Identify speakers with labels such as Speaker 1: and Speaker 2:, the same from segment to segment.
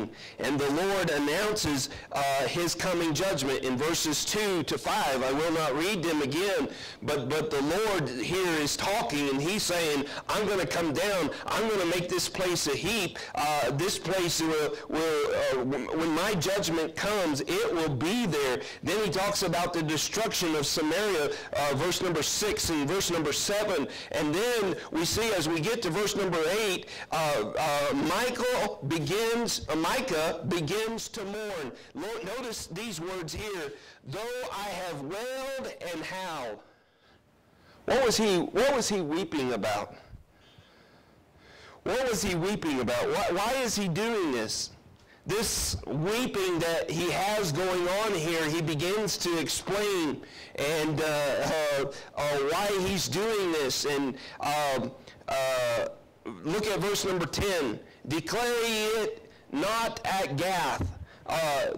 Speaker 1: coming. And the Lord announces his coming judgment in verses 2 to 5. I will not read them again, but the Lord here is talking, and he's saying, I'm going to come down. I'm going to make this place a heap. This place will when my judgment comes, it will be there. Then he talks about the destruction of Samaria, verse number 6 and verse number 7. And then we see as we get to verse number 8, Micah begins to mourn. Lord, notice these words here. Though I have wailed and howled. What was he weeping about? What was he weeping about? Why is he doing this? This weeping that he has going on here, he begins to explain and why he's doing this. And look at verse number 10. Declare ye it not at Gath.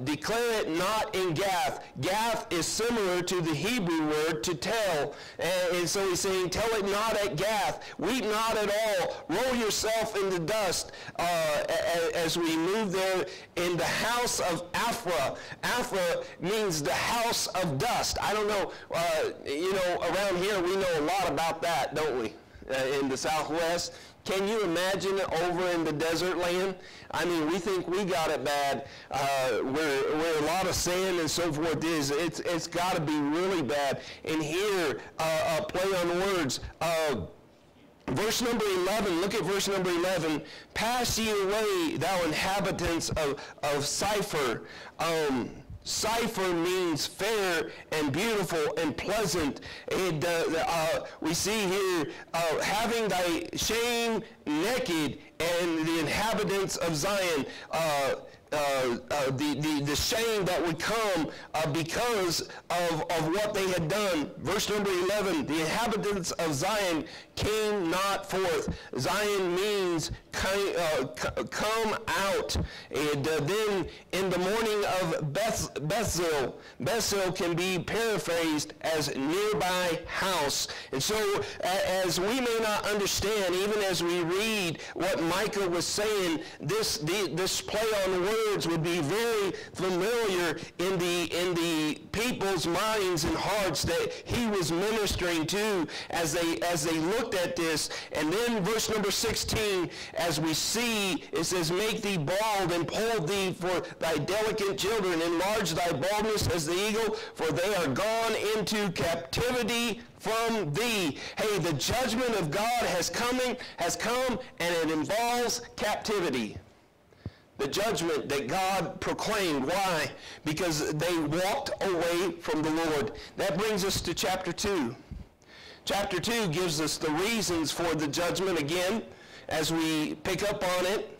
Speaker 1: Declare it not in Gath. Gath is similar to the Hebrew word to tell. And so he's saying, tell it not at Gath. Weep not at all. Roll yourself in the dust as we move there in the house of Aphrah. Aphrah means the house of dust. I don't know, around here we know a lot about that, don't we? In the Southwest. Can you imagine over in the desert land? I mean, we think we got it bad, where a lot of sand and so forth is. It's got to be really bad. And here, play on words. Verse number 11, look at verse number 11. Pass ye away, thou inhabitants of Cyphar. Cyphar means fair and beautiful and pleasant. And we see here, having thy shame naked, and the inhabitants of Zion, the shame that would come because of what they had done. Verse number 11, the inhabitants of Zion came not forth. Zion means come out. And then in the morning of Bethel, Bethel can be paraphrased as nearby house. And so as we may not understand, even as we read what Micah was saying, this play on words would be very familiar in the people's minds and hearts that he was ministering to as they looked at this. And then verse number 16, as we see, it says, make thee bald and poll thee for thy delicate children, enlarge thy baldness as the eagle, for they are gone into captivity from thee. Hey, the judgment of God has come, and it involves captivity. The judgment that God proclaimed. Why? Because they walked away from the Lord. That brings us to chapter 2. Chapter 2 gives us the reasons for the judgment again as we pick up on it.